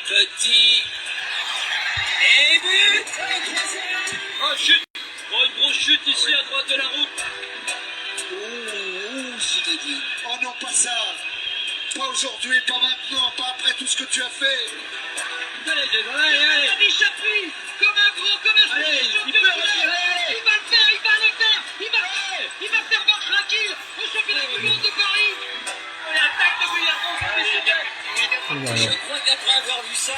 Petit. Et but. Oh, chute. Oh, une grosse chute ici à droite de la route. Zinedine. Oh non, pas ça. Pas aujourd'hui, pas maintenant, pas après tout ce que tu as fait. Allez. Chapuis, comme un gros, comme un Allez, champion il du peut monde. retirer. Il va le faire, il va le faire. Il va faire marche tranquille au championnat du monde de Paris. Et attaque de Guillermo. Je crois qu'après avoir vu ça,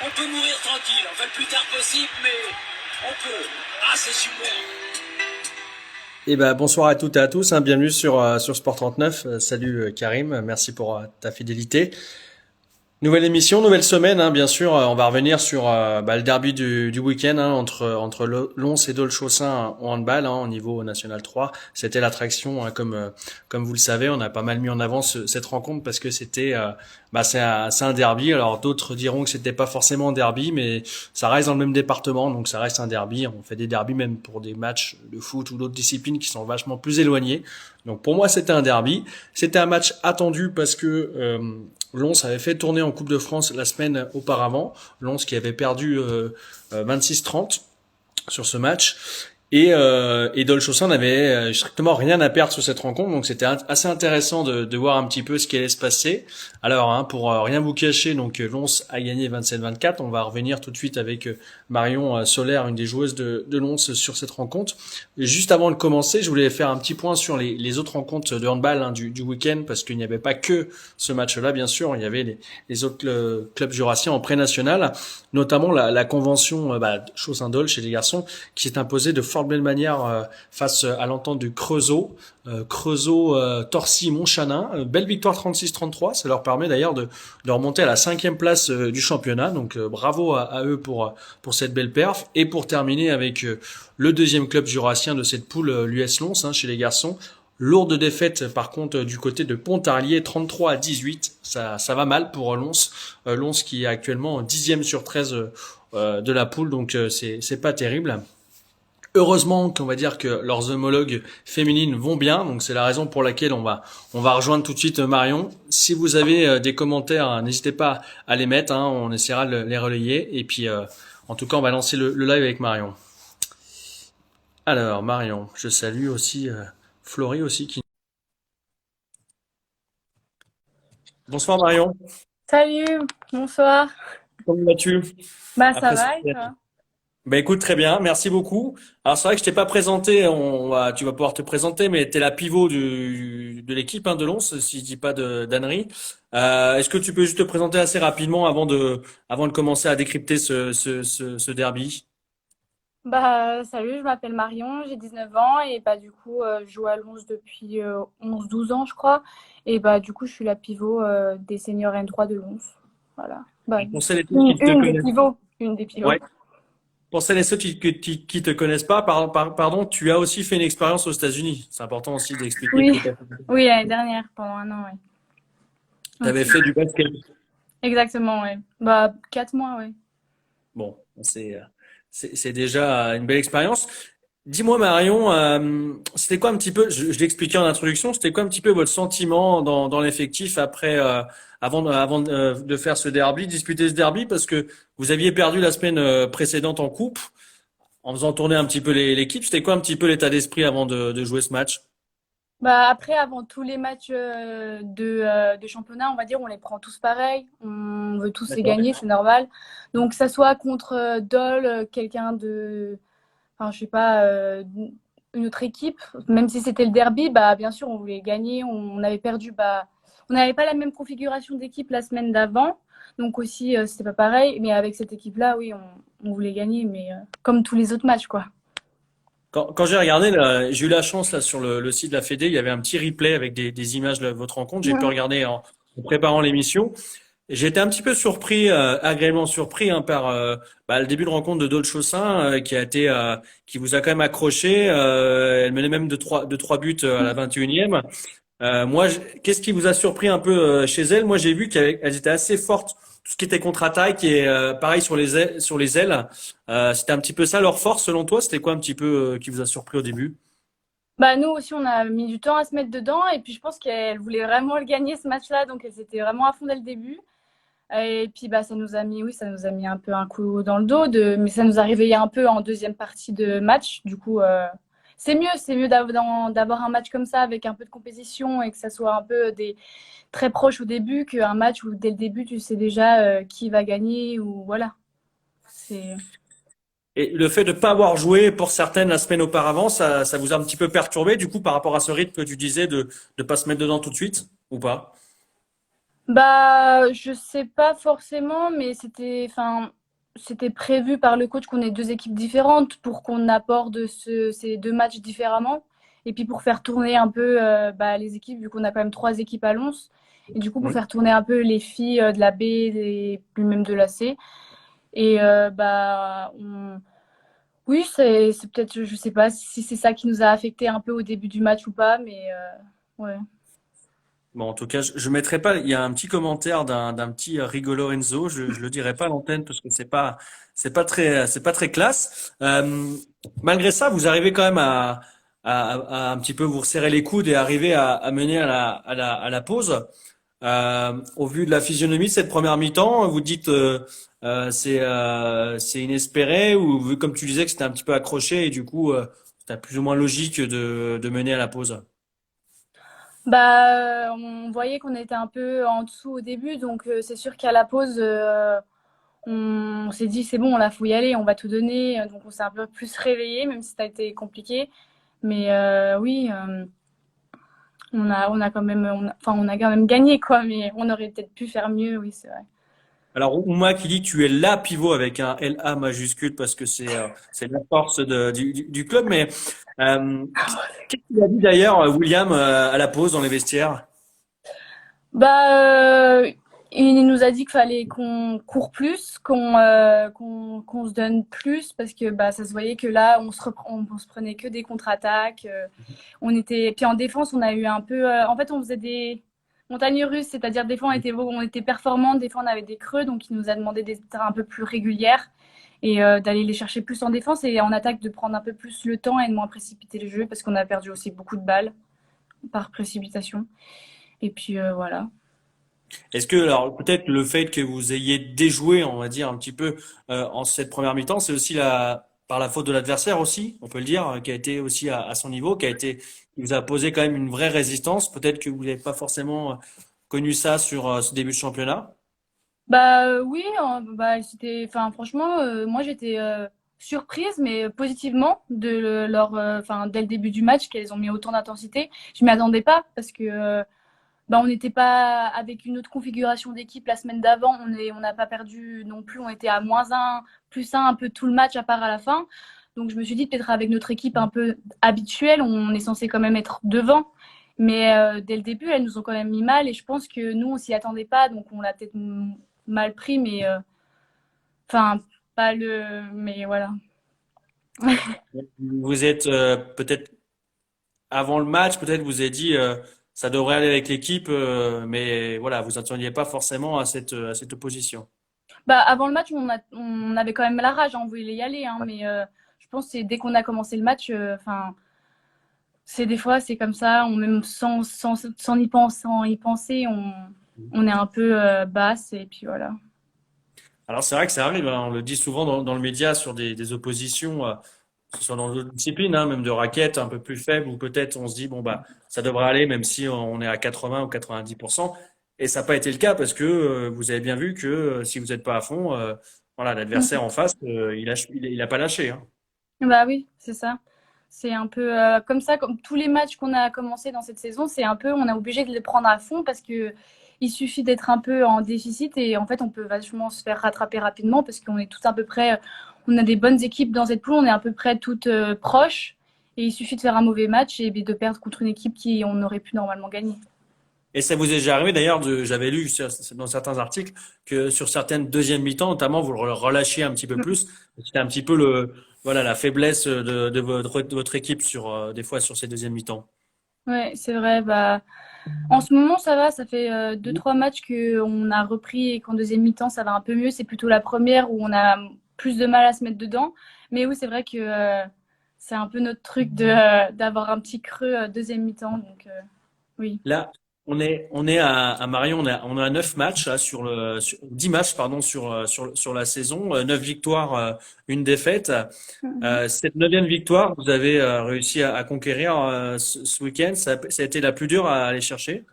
on peut mourir tranquille. Enfin, le plus tard possible, mais on peut. Ah, c'est super. Et ben bonsoir à toutes et à tous, hein, bienvenue sur Sport 39. Salut Karim, merci pour ta fidélité. Nouvelle émission, nouvelle semaine, hein, bien sûr. On va revenir sur le derby du week-end, hein, entre Lons et Dole-Chaussin en handball, hein, au niveau national 3. C'était l'attraction, hein, comme vous le savez. On a pas mal mis en avant cette rencontre parce que c'était c'est un derby. Alors d'autres diront que c'était pas forcément un derby, mais ça reste dans le même département, donc ça reste un derby. On fait des derbys même pour des matchs de foot ou d'autres disciplines qui sont vachement plus éloignées. Donc pour moi, c'était un derby. C'était un match attendu parce que Lons avait fait tourner en Coupe de France la semaine auparavant. Lons qui avait perdu 26-30 sur ce match. Et Dole-Chaussin n'avait strictement rien à perdre sur cette rencontre, donc c'était assez intéressant de voir un petit peu ce qui allait se passer. Alors, hein, pour rien vous cacher, donc Lons a gagné 27-24. On va revenir tout de suite avec Marion Solaire, une des joueuses de Lons, sur cette rencontre. Et juste avant de commencer, je voulais faire un petit point sur les autres rencontres de handball, hein, du week-end, parce qu'il n'y avait pas que ce match-là, bien sûr. Il y avait les autres clubs jurassiens en pré-national, notamment la convention Chaussin-Dole chez les garçons, qui s'est imposée de fort belle manière face à l'entente du Creusot-Torcy-Montchanin. Belle victoire 36-33, ça leur permet d'ailleurs de remonter à la 5e place du championnat, donc bravo à eux pour cette belle perf. Et pour terminer avec le deuxième club jurassien de cette poule, l'US Lons, hein, chez les garçons. Lourde défaite par contre du côté de Pontarlier, 33-18, ça va mal pour Lons. Lons qui est actuellement 10e sur 13 de la poule, donc c'est pas terrible. Heureusement qu'on va dire que leurs homologues féminines vont bien, donc c'est la raison pour laquelle on va rejoindre tout de suite Marion. Si vous avez des commentaires, n'hésitez pas à les mettre, hein, on essaiera de les relayer. Et puis en tout cas, on va lancer le live avec Marion. Alors Marion, je salue aussi Florie aussi qui. Bonsoir Marion. Salut, bonsoir. Comment vas-tu? Ça Après va et toi? écoute, très bien, merci beaucoup. Alors c'est vrai que je t'ai pas présenté, tu vas pouvoir te présenter, mais tu es la pivot de l'équipe, hein, de Lons, si je dis pas d'ânerie. Est-ce que tu peux juste te présenter assez rapidement avant de commencer à décrypter ce derby? Salut, je m'appelle Marion, j'ai 19 ans et du coup, je joue à Lons depuis 11-12 ans, je crois. Et du coup, je suis la pivot des seniors N3 de Lons. Voilà. Pour celles et ceux qui te connaissent. Une des pivots. Ouais. Pour celles et ceux qui te connaissent pas, pardon, tu as aussi fait une expérience aux États-Unis. C'est important aussi d'expliquer. Oui, oui, l'année dernière, pendant un an, oui. Tu avais fait du basket. Exactement, oui. 4 mois, oui. Bon, c'est déjà une belle expérience. Dis-moi Marion, c'était quoi un petit peu, je l'expliquais en introduction, c'était quoi un petit peu votre sentiment dans l'effectif après avant de faire ce derby, disputer ce derby, parce que vous aviez perdu la semaine précédente en coupe en faisant tourner un petit peu l'équipe. C'était quoi un petit peu l'état d'esprit avant de jouer ce match? Après, avant tous les matchs de championnat, on va dire, on les prend tous pareil. On veut tous les D'accord. gagner, c'est normal. Donc, que ça soit contre Dole, quelqu'un de, enfin, je sais pas, une autre équipe, même si c'était le derby, bien sûr, on voulait gagner. On avait perdu, on n'avait pas la même configuration d'équipe la semaine d'avant. Donc aussi, c'était pas pareil. Mais avec cette équipe-là, oui, on voulait gagner, mais comme tous les autres matchs, quoi. Quand j'ai regardé, là, j'ai eu la chance là sur le site de la Fédé, il y avait un petit replay avec des images de votre rencontre. J'ai pu regarder en préparant l'émission. J'ai été un petit peu surpris, agréablement surpris, hein, par le début de rencontre de Dole-Chaussin, qui vous a quand même accroché. Elle menait même de trois buts à la 21e. Qu'est-ce qui vous a surpris un peu chez elle? Moi, j'ai vu qu'elles étaient assez fortes, tout ce qui était contre-attaque et pareil sur les ailes, sur les ailes. C'était un petit peu ça leur force, selon toi? C'était quoi un petit peu qui vous a surpris au début? Nous aussi, on a mis du temps à se mettre dedans. Et puis, je pense qu'elle voulait vraiment le gagner, ce match-là. Donc, elle s'était vraiment à fond dès le début. Et puis bah ça nous a mis un peu un coup dans le dos mais ça nous a réveillé un peu en deuxième partie de match. Du coup, c'est mieux d'avoir un match comme ça avec un peu de compétition et que ça soit un peu très proche au début qu'un match où dès le début tu sais déjà qui va gagner ou voilà. C'est Et le fait de pas avoir joué pour certaines la semaine auparavant, ça vous a un petit peu perturbé du coup par rapport à ce rythme que tu disais de pas se mettre dedans tout de suite ou pas? Bah, je sais pas forcément, mais c'était prévu par le coach qu'on ait deux équipes différentes pour qu'on aborde ces deux matchs différemment. Et puis pour faire tourner un peu bah, les équipes, vu qu'on a quand même trois équipes à Lons. Et du coup, pour Oui. faire tourner un peu les filles de la B et puis même de la C. Et bah, oui, c'est peut-être, je sais pas si c'est ça qui nous a affecté un peu au début du match ou pas, mais ouais. Bon, en tout cas, je mettrai pas. Il y a un petit commentaire d'un petit rigolo Enzo. Je le dirai pas à l'antenne parce que c'est pas très classe. Malgré ça, vous arrivez quand même à un petit peu vous resserrer les coudes et arriver à mener à la pause. Au vu de la physionomie de cette première mi-temps, vous dites c'est inespéré ou vu comme tu disais que c'était un petit peu accroché et du coup c'était plus ou moins logique de mener à la pause. Bah, on voyait qu'on était un peu en dessous au début, donc c'est sûr qu'à la pause, on s'est dit c'est bon, là, faut y aller, on va tout donner. Donc on s'est un peu plus réveillé, même si ça a été compliqué. Mais oui, on a quand même, on a quand même gagné, quoi. Mais on aurait peut-être pu faire mieux, oui, c'est vrai. Alors, Ouma qui dit tu es la pivot avec un LA majuscule parce que c'est la force du club. Mais qu'est-ce qu'il a dit d'ailleurs, William, à la pause dans les vestiaires? Bah, il nous a dit qu'il fallait qu'on court plus, qu'on se donne plus, parce que bah, ça se voyait que là, on se prenait que des contre-attaques. Puis en défense, on a eu un peu. En fait, on faisait des montagnes russes, c'est-à-dire des fois on était performants, des fois on avait des creux, donc il nous a demandé d'être un peu plus régulières et d'aller les chercher plus en défense et en attaque de prendre un peu plus le temps et de moins précipiter le jeu parce qu'on a perdu aussi beaucoup de balles par précipitation. Et puis voilà. Est-ce que, alors, peut-être le fait que vous ayez déjoué, on va dire, un petit peu en cette première mi-temps, c'est aussi par la faute de l'adversaire aussi, on peut le dire, qui a été aussi à son niveau, qui vous a posé quand même une vraie résistance. Peut-être que vous n'avez pas forcément connu ça sur ce début de championnat. Bah oui, bah enfin franchement, moi j'étais surprise mais positivement enfin dès le début du match qu'elles ont mis autant d'intensité. Je m'y attendais pas parce que bah, on n'était pas avec une autre configuration d'équipe la semaine d'avant. On n'a pas perdu non plus. On était à -1, +1 un peu tout le match à part à la fin. Donc je me suis dit peut-être avec notre équipe un peu habituelle, on est censé quand même être devant. Mais dès le début, elles nous ont quand même mis mal et je pense que nous, on s'y attendait pas. Donc on l'a peut-être mal pris, mais enfin, pas le. Mais voilà. Vous êtes peut-être avant le match, peut-être vous avez dit ça devrait aller avec l'équipe, mais voilà, vous attendiez pas forcément à cette opposition. Bah, avant le match, on avait quand même la rage, hein, on voulait y aller, hein, mais je pense que c'est dès qu'on a commencé le match, enfin, c'est des fois, c'est comme ça, même sans y penser, on est un peu basse, et puis voilà. Alors c'est vrai que ça arrive, hein, on le dit souvent dans le média sur des oppositions, que ce soit dans d'autres disciplines, hein, même de raquettes un peu plus faibles, où peut-être on se dit bon bah ça devrait aller même si on est à 80 ou 90%. Et ça n'a pas été le cas parce que vous avez bien vu que si vous n'êtes pas à fond, voilà, l'adversaire en face, il a pas lâché, hein. Bah oui, c'est ça. C'est un peu comme ça, comme tous les matchs qu'on a commencé dans cette saison, c'est un peu, on est obligé de les prendre à fond parce que il suffit d'être un peu en déficit et en fait, on peut vachement se faire rattraper rapidement parce qu'on est tous à peu près, on a des bonnes équipes dans cette poule, on est à peu près toutes proches et il suffit de faire un mauvais match et de perdre contre une équipe qui on aurait pu normalement gagner. Et ça vous est déjà arrivé d'ailleurs, j'avais lu dans certains articles que sur certaines deuxièmes mi-temps, notamment, vous le relâchiez un petit peu plus. C'était un petit peu voilà, la faiblesse de votre équipe sur, des fois sur ces deuxièmes mi-temps. Ouais, c'est vrai. Bah, en ce moment, ça va. Ça fait deux, trois matchs qu'on a repris et qu'en deuxième mi-temps, ça va un peu mieux. C'est plutôt la première où on a plus de mal à se mettre dedans. Mais oui, c'est vrai que c'est un peu notre truc d'avoir un petit creux deuxième mi-temps. Donc, oui. Là, on est à Marion, on a 9 matchs là, 10 matchs pardon sur la saison, 9 victoires, une défaite. Cette neuvième victoire, vous avez réussi à conquérir ce week-end. Ça a été la plus dure à aller chercher.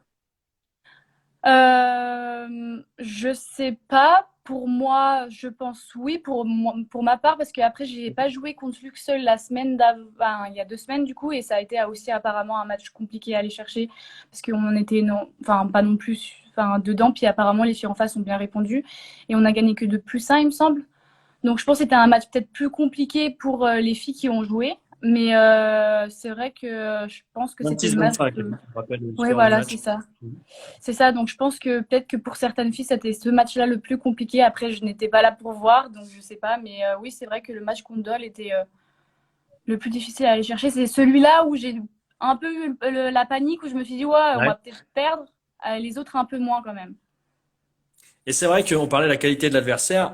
Je sais pas. Pour moi, je pense oui, pour ma part, parce qu'après, j'ai pas joué contre Luxeuil la semaine d'avant, enfin, il y a 2 semaines du coup, et ça a été aussi apparemment un match compliqué à aller chercher, parce qu'on était non, enfin, pas non plus enfin, dedans, puis apparemment les filles en face ont bien répondu, et on a gagné que de +1, il me semble. Donc je pense que c'était un match peut-être plus compliqué pour les filles qui ont joué, mais c'est vrai que je pense que c'était le match. 26-25, je me rappelle le Oui, score du voilà, match. c'est ça. C'est ça, donc je pense que peut-être que pour certaines filles, c'était ce match-là le plus compliqué. Après, je n'étais pas là pour voir, donc je sais pas. Mais oui, c'est vrai que le match contre Dole était le plus difficile à aller chercher. C'est celui-là où j'ai un peu eu la panique, où je me suis dit, ouais, on Ouais. va peut-être perdre. Les autres, un peu moins quand même. Et c'est vrai qu'on parlait de la qualité de l'adversaire.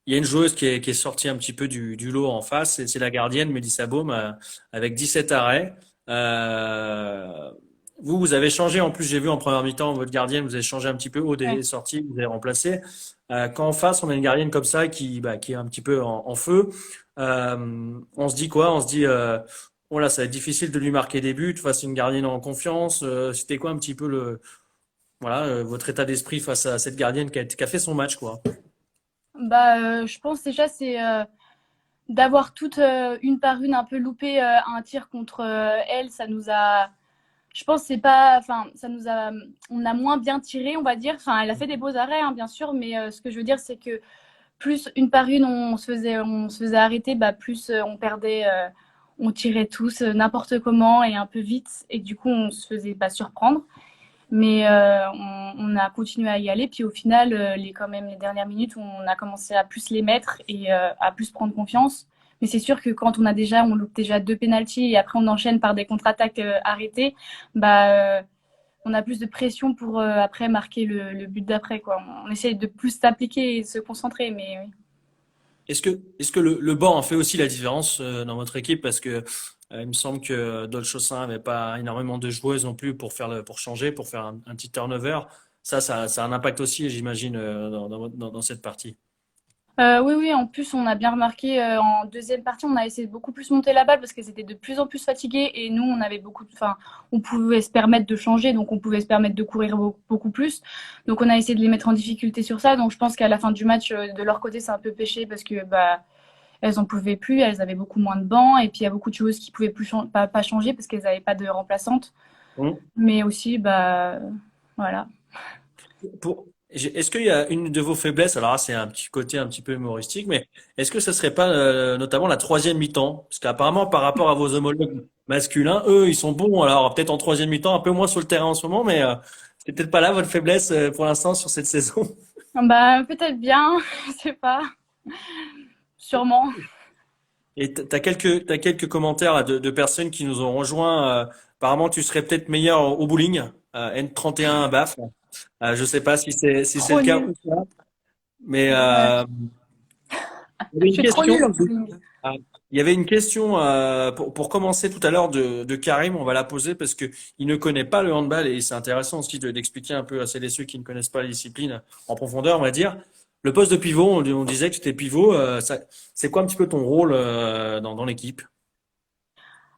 Il y a une joueuse qui est sortie un petit peu du lot en face, c'est la gardienne Mélissa Baume avec 17 arrêts. Euh, vous avez changé, en plus j'ai vu en première mi-temps, votre gardienne, vous avez changé un petit peu, Aude Ouais. est sortie, vous avez remplacé. Quand en face on a une gardienne comme ça qui est un petit peu en feu, on se dit quoi? On se dit, oh là, ça va être difficile de lui marquer des buts face à une gardienne en confiance. C'était quoi un petit peu votre état d'esprit face à cette gardienne qui a fait son match, quoi. Bah, je pense déjà, c'est d'avoir toutes une par une un peu loupé un tir contre elle. Ça nous a. Je pense que c'est pas. Enfin, ça nous a. On a moins bien tiré, on va dire. Enfin, elle a fait des beaux arrêts, hein, bien sûr, mais ce que je veux dire, c'est que plus une par une on se faisait arrêter, bah, plus on perdait. On tirait tous n'importe comment et un peu vite. Et du coup, on se faisait pas surprendre. Mais on a continué à y aller. Puis au final, quand même, les dernières minutes, on a commencé à plus les mettre et à plus prendre confiance. Mais c'est sûr que quand on loupe déjà 2 pénaltys et après on enchaîne par des contre-attaques arrêtées, bah, on a plus de pression pour après marquer le but d'après, quoi. On essaye de plus s'appliquer et de se concentrer, mais oui. Est-ce que le banc a fait aussi la différence dans votre équipe? Parce que il me semble que Dolchossin n'avait pas énormément de joueuses non plus pour changer, pour faire un petit turnover. Ça a un impact aussi, j'imagine, dans cette partie. Oui, oui, en plus, on a bien remarqué en deuxième partie, on a essayé de beaucoup plus monter la balle parce qu'elles étaient de plus en plus fatiguées et nous, on avait enfin, on pouvait se permettre de changer, donc on pouvait se permettre de courir beaucoup plus. Donc, on a essayé de les mettre en difficulté sur ça. Donc, je pense qu'à la fin du match, de leur côté, c'est un peu péché parce que bah, elles en pouvaient plus, elles avaient beaucoup moins de bancs et puis il y a beaucoup de choses qui pouvaient plus pas changer parce qu'elles n'avaient pas de remplaçante. Hum. Mais aussi, bah, voilà. Est-ce qu'il y a une de vos faiblesses? Alors là, c'est un petit côté un petit peu humoristique, mais est-ce que ça serait pas notamment la troisième mi-temps? Parce qu'apparemment, par rapport à vos homologues masculins, eux, ils sont bons. Alors peut-être en troisième mi-temps, un peu moins sur le terrain en ce moment, mais c'est peut-être pas là votre faiblesse pour l'instant sur cette saison. Bah, peut-être bien, je sais pas, sûrement. Et t'as quelques commentaires là, de personnes qui nous ont rejoints. Apparemment, tu serais peut-être meilleur au bowling, N31 à BAF. Je sais pas si c'est Trop le cas nul. ou pas, mais Ouais. il y avait Je une suis trop question. nulle au bowling. Ah, il y avait une question pour commencer tout à l'heure de Karim. On va la poser parce que il ne connaît pas le handball et c'est intéressant aussi d'expliquer un peu à celles et ceux qui ne connaissent pas la discipline en profondeur, on va dire. Le poste de pivot, on disait que tu étais pivot. C'est quoi un petit peu ton rôle dans l'équipe?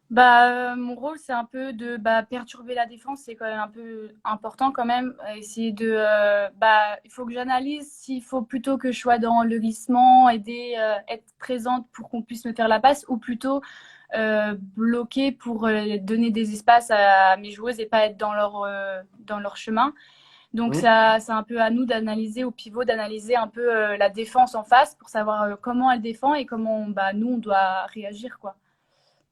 Bah, mon rôle, c'est un peu de bah, perturber la défense. C'est quand même un peu important quand même. Essayer de, bah, il faut que j'analyse s'il faut plutôt que je sois dans le glissement, aider, être présente pour qu'on puisse me faire la passe, ou plutôt bloquer pour donner des espaces à mes joueuses et pas être dans leur chemin. Donc Hmm. ça, c'est un peu à nous d'analyser, au pivot, d'analyser un peu la défense en face pour savoir comment elle défend et comment bah, nous, on doit réagir, quoi.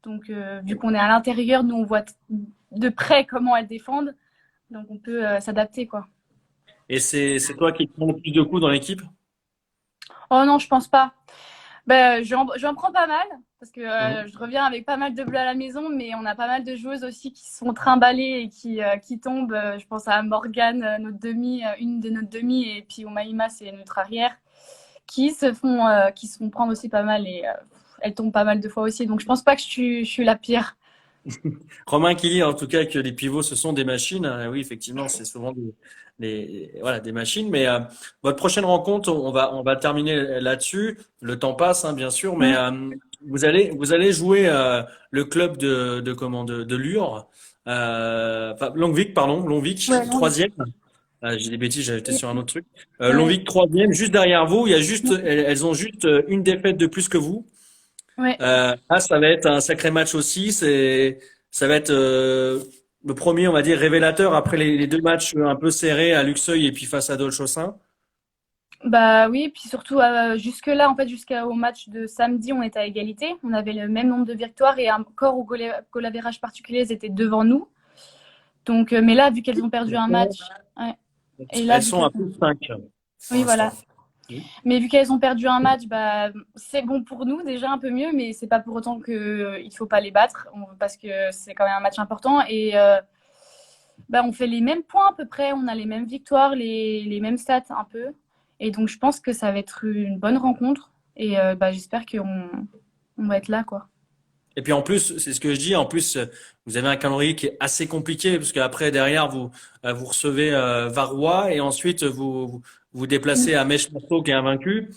Donc, vu qu'on est à l'intérieur, nous, on voit de près comment elles défendent. Donc, on peut s'adapter, quoi. Et c'est toi qui prends le plus de coups dans l'équipe? Oh non, je pense pas. Ben, j'en prends pas mal parce que Mhm. je reviens avec pas mal de bleus à la maison, mais on a pas mal de joueuses aussi qui sont trimballées et qui tombent. Je pense à Morgane, notre demi, une de notre demi, et puis Omaïma, c'est notre arrière, qui se font prendre aussi pas mal et elles tombent pas mal de fois aussi. Donc, je pense pas que je suis la pire. Romain qui dit en tout cas que les pivots ce sont des machines. Oui, effectivement, c'est souvent voilà, des machines. Mais votre prochaine rencontre, on va terminer là-dessus. Le temps passe, hein, bien sûr, mais Mm. vous allez jouer le club de Lure, enfin Longvic, pardon, Longvic, Ouais, non, troisième. J'ai des bêtises, j'avais été oui. sur un autre truc. Ouais. Longvic troisième, juste derrière vous. Elles ont juste une défaite de plus que vous. Ouais. Ça va être un sacré match aussi. Ça va être le premier, on va dire, révélateur après les deux matchs un peu serrés à Luxeuil et puis face à Dolchossin. Bah oui, puis surtout jusque-là, en fait, jusqu'au match de samedi, on était à égalité. On avait le même nombre de victoires et encore au goal average particulier, elles étaient devant nous. Donc, mais là, vu qu'elles ont perdu un match, ouais. Et là, Elles vu sont à qu'elles plus de 5 pour oui, voilà. l'instant. Mais vu qu'elles ont perdu un match, bah, c'est bon pour nous, déjà un peu mieux, mais c'est pas pour autant qu'il faut pas les battre, parce que c'est quand même un match important. Et bah, on fait les mêmes points à peu près, on a les mêmes victoires, les mêmes stats un peu. Et donc, je pense que ça va être une bonne rencontre. Et bah, j'espère qu'on va être là, quoi. Et puis en plus, c'est ce que je dis, en plus, vous avez un calendrier qui est assez compliqué, parce qu'après, derrière, vous recevez Varrois, et ensuite, vous déplacez à Mèche-Marteau, qui est invaincu.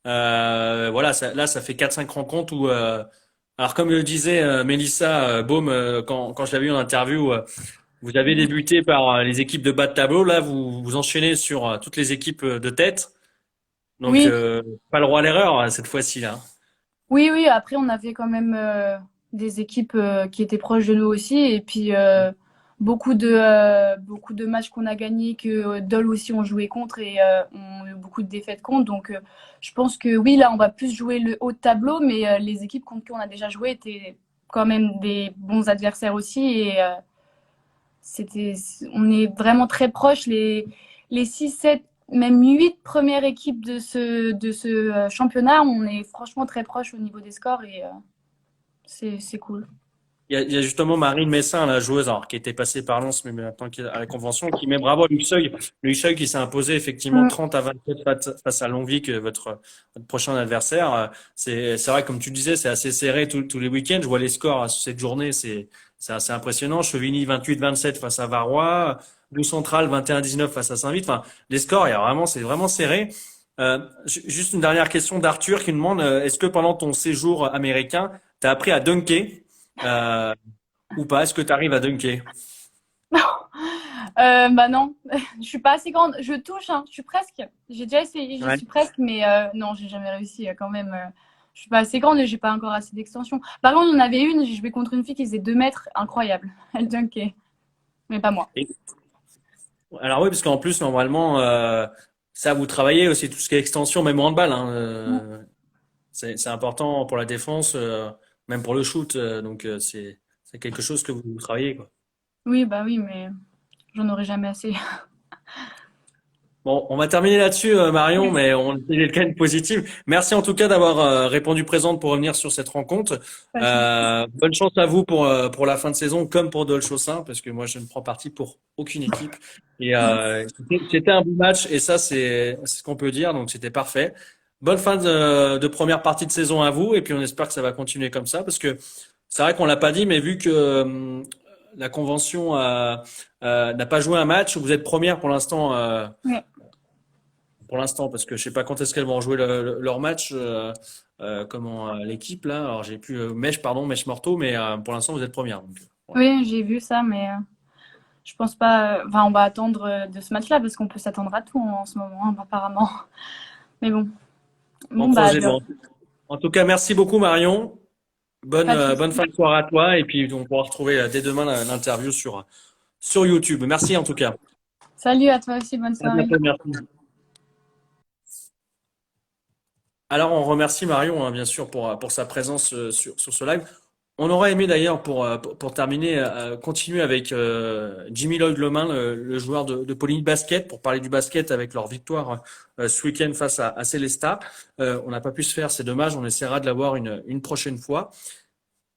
Voilà, là, ça fait 4-5 rencontres où, alors comme le disait Mélissa Baume, quand je l'avais eu en interview, vous avez débuté par les équipes de bas de tableau, là, vous enchaînez sur toutes les équipes de tête. Donc, Oui, pas le droit à l'erreur cette fois-ci, là. oui, oui. Après, on avait quand même des équipes qui étaient proches de nous aussi. Et puis, beaucoup de matchs qu'on a gagnés que Dole aussi ont joué contre et ont eu beaucoup de défaites contre. Donc, je pense que oui, là, on va plus jouer le haut de tableau. Mais les équipes contre qui on a déjà joué étaient quand même des bons adversaires aussi. Et c'était, on est vraiment très proches. Les 6 7 même 8 premières équipes de ce championnat, on est franchement très proches au niveau des scores et c'est cool. Il y a justement Marine Messin, la joueuse, alors, qui était passée par Lens, mais maintenant qui est à la Convention, qui met bravo à Luxeuil. Luxeuil qui s'est imposé effectivement Mm. 30-27 face à Longvic, votre prochain adversaire. C'est vrai, comme tu disais, c'est assez serré tous les week-ends. Je vois les scores sur cette journée, c'est assez impressionnant. Chevigny 28-27 face à Varrois, Doux Central 21-19 face à Saint-Vite. Enfin, les scores, c'est vraiment serré. Juste une dernière question d'Arthur qui me demande, est-ce que pendant ton séjour américain, tu as appris à dunker? Euh, ou pas? Est-ce que tu arrives à dunker? Bah non, je suis pas assez grande. Je touche, hein, je suis presque. J'ai déjà essayé, j'y Ouais. suis presque, mais non, j'ai jamais réussi quand même. Je suis pas assez grande et j'ai pas encore assez d'extension. Par contre, on avait une, j'ai joué contre une fille qui faisait 2 mètres, incroyable. Elle dunkait, mais pas moi. Et- alors oui, parce qu'en plus, normalement, ça, vous travaillez aussi tout ce qui est extension, même au handball, hein, c'est important pour la défense, même pour le shoot. Donc, c'est quelque chose que vous travaillez, quoi. Oui, bah oui, mais j'en aurai jamais assez. Bon, on va terminer là-dessus, Marion, mais on essaie d'être quand même positif. Merci en tout cas d'avoir répondu présente pour revenir sur cette rencontre. Pas de souci. Bonne chance à vous pour la fin de saison, comme pour Dolchossin, parce que moi je ne prends parti pour aucune équipe. Et c'était un bon match, et ça c'est ce qu'on peut dire, donc c'était parfait. Bonne fin de première partie de saison à vous, et puis on espère que ça va continuer comme ça, parce que c'est vrai qu'on l'a pas dit, mais vu que la convention n'a pas joué un match, vous êtes première pour l'instant. Ouais. Pour l'instant, parce que je sais pas quand est-ce qu'elles vont jouer leur match, l'équipe là. Alors j'ai plus Mèche Morteau, mais pour l'instant vous êtes première. Donc, voilà. Oui, j'ai vu ça, mais je pense pas. Enfin, on va attendre de ce match-là parce qu'on peut s'attendre à tout en ce moment, hein, apparemment. Mais bon. On Bon, bah, croise les doigts. En tout cas, merci beaucoup Marion. pas de souci. Bonne fin de soirée à toi, et puis on pourra retrouver dès demain l'interview sur YouTube. Merci en tout cas. Salut à toi aussi, bonne À soirée. bientôt, merci. Alors, on remercie Marion, hein, bien sûr, pour sa présence sur ce live. On aurait aimé d'ailleurs, pour terminer, continuer avec Jimmy Lloyd Lemain, le joueur de Poligny Basket, pour parler du basket avec leur victoire ce week-end face à Célestat. On n'a pas pu se faire, c'est dommage, on essaiera de l'avoir une prochaine fois.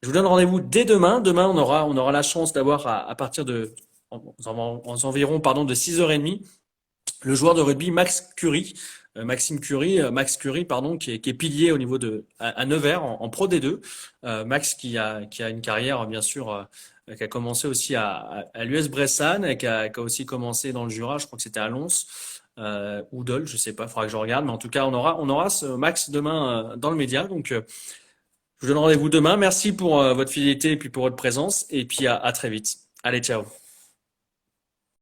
Je vous donne rendez-vous dès demain. Demain, on aura la chance d'avoir à partir aux environs de 6h30, le joueur de rugby Max Curie, pardon, qui est pilier au niveau à Nevers en Pro D2. Max qui a une carrière bien sûr qui a commencé aussi à l'US Bressan et qui a aussi commencé dans le Jura. Je crois que c'était à Lons ou Dole, je sais pas, il faudra que je regarde. Mais en tout cas, on aura ce Max demain dans le média. Donc, je vous donne rendez-vous demain. Merci pour votre fidélité et puis pour votre présence. Et puis à très vite. Allez, ciao.